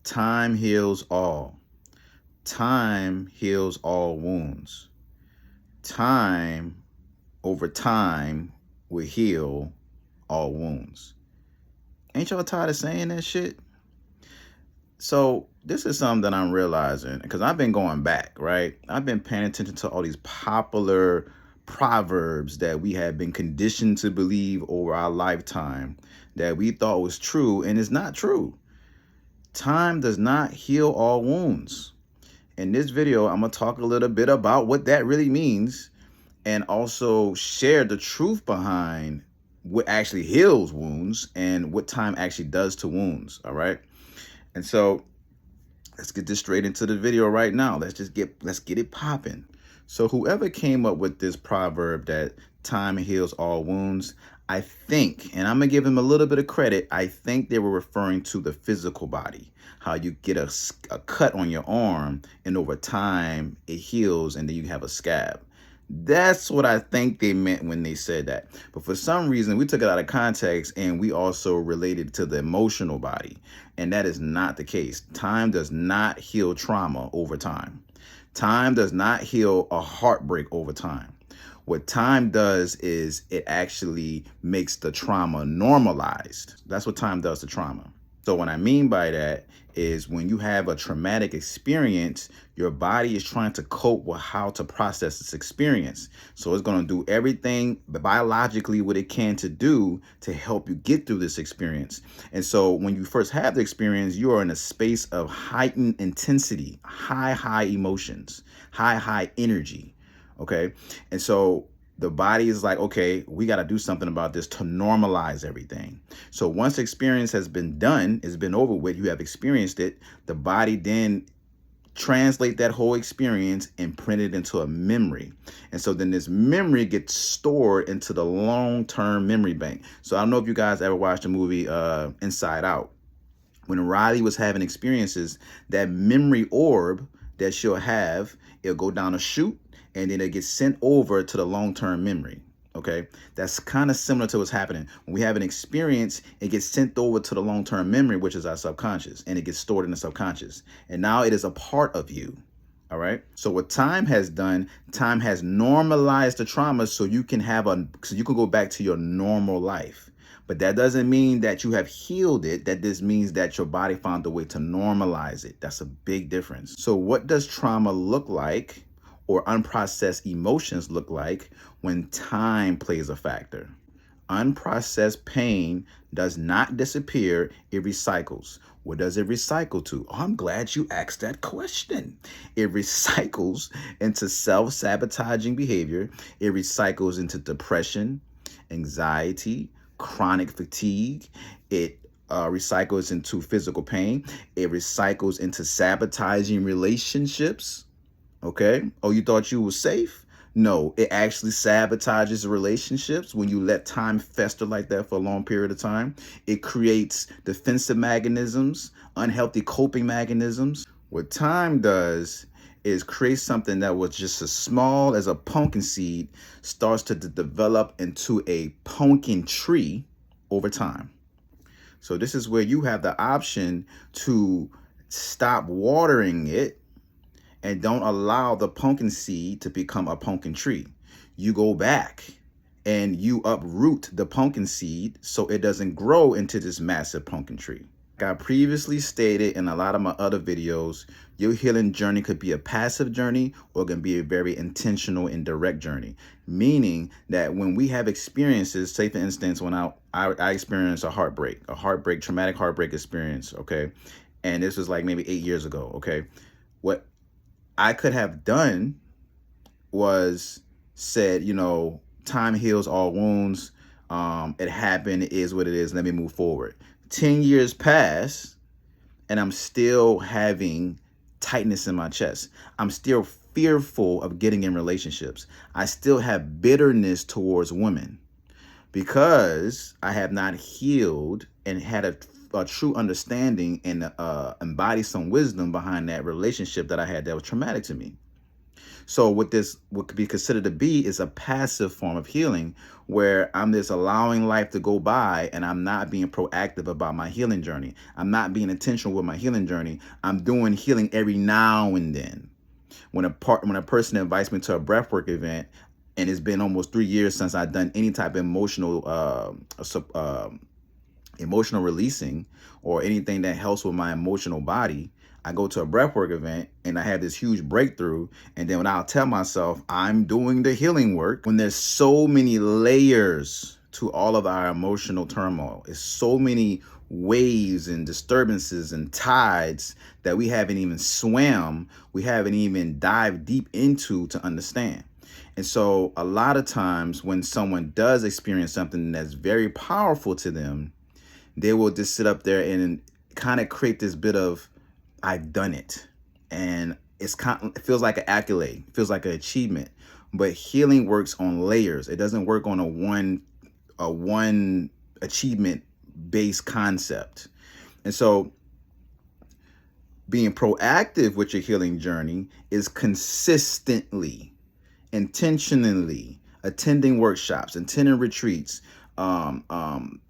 Time heals all. Time heals all wounds. Time over time will heal all wounds. Ain't y'all tired of saying that shit? So this is something that I'm realizing because I've been going back, right? I've been paying attention to all these popular proverbs that we have been conditioned to believe over our lifetime that we thought was true, and it's not true. Time does not heal all wounds. In this video, I'm going to talk a little bit about what that really means and also share the truth behind what actually heals wounds and what time actually does to wounds. All right. And so let's get this straight into the video right now. Let's get it popping. So whoever came up with this proverb that time heals all wounds, I think, and I'm gonna give them a little bit of credit, I think they were referring to the physical body, how you get a cut on your arm and over time it heals and then you have a scab. That's what I think they meant when they said that. But for some reason, we took it out of context and we also related to the emotional body. And that is not the case. Time does not heal trauma over time. Time does not heal a heartbreak over time. What time does is it actually makes the trauma normalized. That's what time does to trauma. So what I mean by that is when you have a traumatic experience, your body is trying to cope with how to process this experience. So it's going to do everything biologically what it can to do to help you get through this experience. And so when you first have the experience, you are in a space of heightened intensity, high emotions, high energy. Okay. And so the body is like, okay, we got to do something about this to normalize everything. So once experience has been done, it's been over with, you have experienced it, the body then translate that whole experience and print it into a memory. And so then this memory gets stored into the long-term memory bank. So I don't know if you guys ever watched the movie Inside Out. When Riley was having experiences, that memory orb that she'll have, it'll go down a chute and then it gets sent over to the long-term memory. Okay, that's kind of similar to what's happening. When we have an experience, it gets sent over to the long-term memory, which is our subconscious, and it gets stored in the subconscious. And now it is a part of you. All right. So what time has done, time has normalized the trauma so you can go back to your normal life. But that doesn't mean that you have healed it. That just means that your body found a way to normalize it. That's a big difference. So what does trauma look like, or unprocessed emotions look like, when time plays a factor? Unprocessed pain does not disappear, it recycles. What does it recycle to? Oh, I'm glad you asked that question. It recycles into self-sabotaging behavior. It recycles into depression, anxiety, chronic fatigue. It recycles into physical pain. It recycles into sabotaging relationships. Okay. Oh, you thought you were safe? No, it actually sabotages relationships when you let time fester like that for a long period of time. It creates defensive mechanisms, unhealthy coping mechanisms. What time does is create something that was just as small as a pumpkin seed starts to develop into a pumpkin tree over time. So this is where you have the option to stop watering it and don't allow the pumpkin seed to become a pumpkin tree. You go back and you uproot the pumpkin seed so it doesn't grow into this massive pumpkin tree. Like I previously stated in a lot of my other videos, your healing journey could be a passive journey or it can be a very intentional and direct journey. Meaning that when we have experiences, say for instance, when I experienced a traumatic heartbreak experience, okay? And this was like maybe 8 years ago, okay? What I could have done was said, time heals all wounds. It happened. It is what it is. Let me move forward. 10 years pass and I'm still having tightness in my chest. I'm still fearful of getting in relationships. I still have bitterness towards women because I have not healed and had a true understanding and embody some wisdom behind that relationship that I had that was traumatic to me. So what could be considered to be is a passive form of healing, where I'm just allowing life to go by and I'm not being proactive about my healing journey. I'm not being intentional with my healing journey. I'm doing healing every now and then. When a person invites me to a breathwork event, and it's been almost 3 years since I've done any type of emotional releasing or anything that helps with my emotional body, I go to a breathwork event and I have this huge breakthrough. And then when I'll tell myself I'm doing the healing work, when there's so many layers to all of our emotional turmoil, it's so many waves and disturbances and tides that we haven't even swam, we haven't even dived deep into to understand. And so a lot of times when someone does experience something that's very powerful to them, they will just sit up there and kind of create this bit of, I've done it. And it feels like an accolade, it feels like an achievement. But healing works on layers. It doesn't work on a one achievement based concept. And so being proactive with your healing journey is consistently, intentionally attending workshops, attending retreats,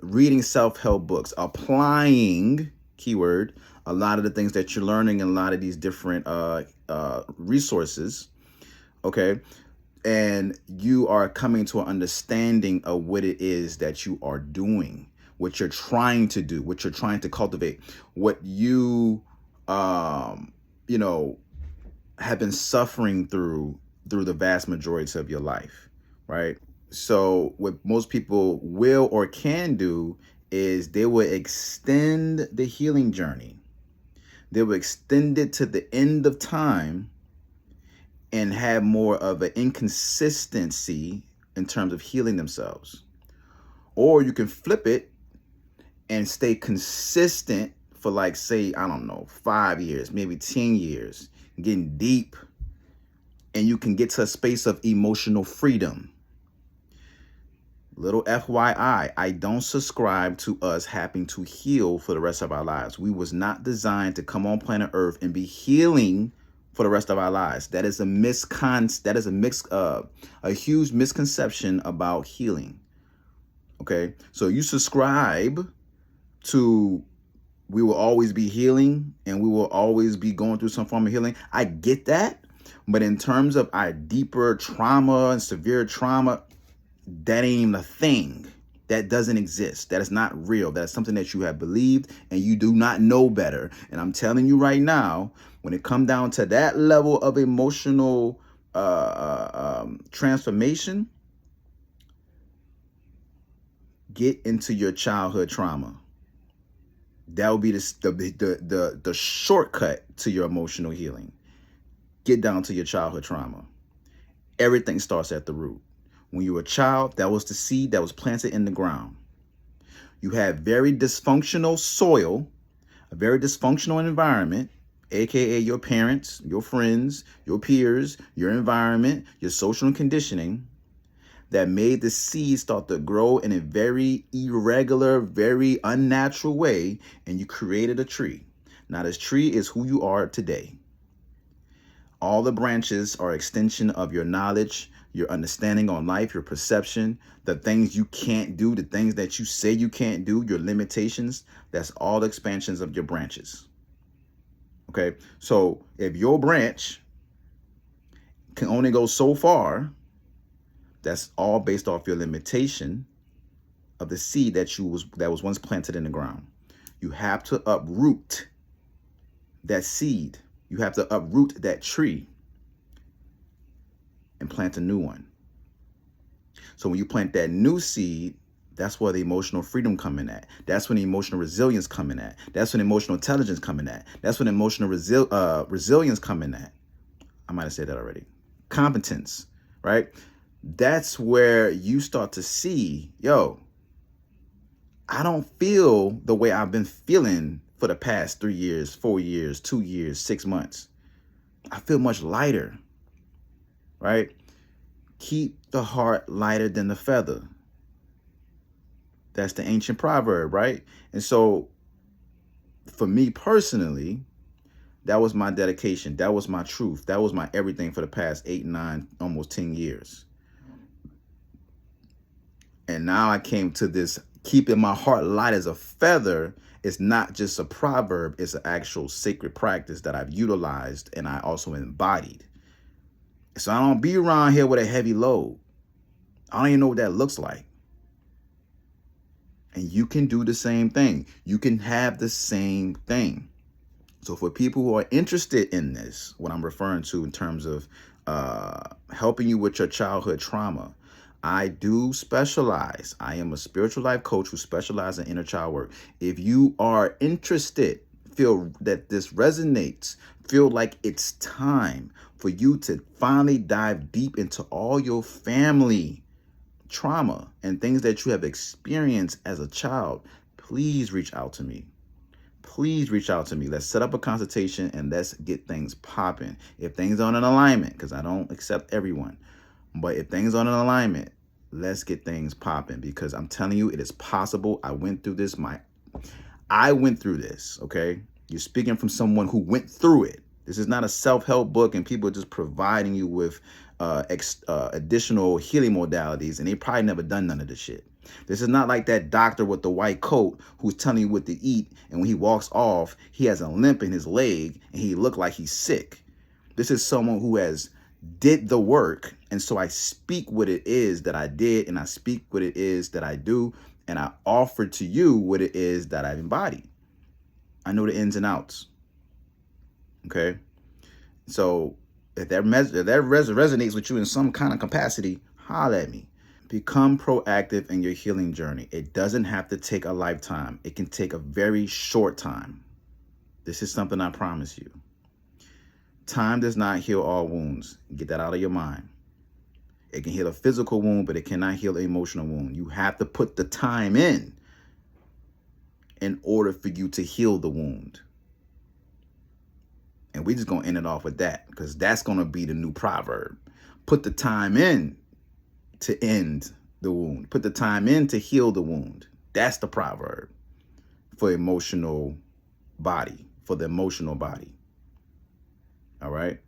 reading self-help books, applying, keyword, a lot of the things that you're learning in a lot of these different resources, okay? And you are coming to an understanding of what it is that you are doing, what you're trying to do, what you're trying to cultivate, what um, you know, have been suffering through the vast majority of your life, right? So what most people will or can do is they will extend the healing journey. They will extend it to the end of time and have more of an inconsistency in terms of healing themselves. Or you can flip it and stay consistent for, like, say, I don't know, 5 years, maybe 10 years, getting deep, and you can get to a space of emotional freedom. Little FYI, I don't subscribe to us having to heal for the rest of our lives. We was not designed to come on planet Earth and be healing for the rest of our lives. That is a huge misconception about healing. Okay? So you subscribe to, we will always be healing and we will always be going through some form of healing. I get that. But in terms of our deeper trauma and severe trauma, that ain't even a thing. That doesn't exist. That is not real. That is something that you have believed and you do not know better. And I'm telling you right now, when it comes down to that level of emotional transformation, get into your childhood trauma. That will be the shortcut to your emotional healing. Get down to your childhood trauma. Everything starts at the root. When you were a child, that was the seed that was planted in the ground. You had very dysfunctional soil, a very dysfunctional environment, aka your parents, your friends, your peers, your environment, your social conditioning, that made the seed start to grow in a very irregular, very unnatural way, and you created a tree. Now, this tree is who you are today. All the branches are extension of your knowledge, your understanding on life, your perception, the things you can't do, the things that you say you can't do, your limitations. That's all expansions of your branches. Okay, so if your branch can only go so far, that's all based off your limitation of the seed that was once planted in the ground. You have to uproot that seed. You have to uproot that tree and plant a new one. So when you plant that new seed, that's where the emotional freedom coming at. That's when the emotional resilience coming at. That's when emotional intelligence coming at. That's when emotional resilience coming at. I might have said that already. Competence, right? That's where you start to see, yo, I don't feel the way I've been feeling for the past 3 years, 4 years, 2 years, 6 months. I feel much lighter, right? Keep the heart lighter than the feather. That's the ancient proverb, right? And so for me personally, That was my dedication. That was my truth. That was my everything for the past 8, 9, almost 10 years. And now I came to this, keeping my heart light as a feather. It's not just a proverb. It's an actual sacred practice that I've utilized and I also embodied. So I don't be around here with a heavy load. I don't even know what that looks like. And you can do the same thing. You can have the same thing. So for people who are interested in this, what I'm referring to in terms of helping you with your childhood trauma, I do specialize. I am a spiritual life coach who specializes in inner child work. If you are interested, feel that this resonates, feel like it's time for you to finally dive deep into all your family trauma and things that you have experienced as a child, please reach out to me. Please reach out to me. Let's set up a consultation and let's get things popping. If things aren't in alignment, because I don't accept everyone, but if things aren't in alignment, let's get things popping, because I'm telling you, it is possible. I went through this. I went through this, okay? You're speaking from someone who went through it. This is not a self-help book and people are just providing you with additional healing modalities, and they probably never done none of this shit. This is not like that doctor with the white coat who's telling you what to eat, and when he walks off, he has a limp in his leg and he look like he's sick. This is someone who has did the work, and so I speak what it is that I did, and I speak what it is that I do, and I offer to you what it is that I embody. I know the ins and outs. Okay, so if that resonates with you in some kind of capacity, holler at me. Become proactive in your healing journey. It doesn't have to take a lifetime. It can take a very short time. This is something I promise you. Time does not heal all wounds. Get that out of your mind. It can heal a physical wound, but it cannot heal an emotional wound. You have to put the time in order for you to heal the wound. And we're just going to end it off with that, because that's going to be the new proverb. Put the time in to end the wound. Put the time in to heal the wound. That's the proverb for emotional body, for the emotional body. All right.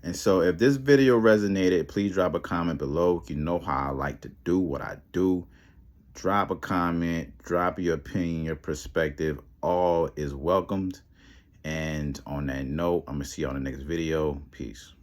And so if this video resonated, please drop a comment below. You know how I like to do what I do. Drop a comment, drop your opinion, your perspective. All is welcomed. And on that note, I'm going to see you on the next video. Peace.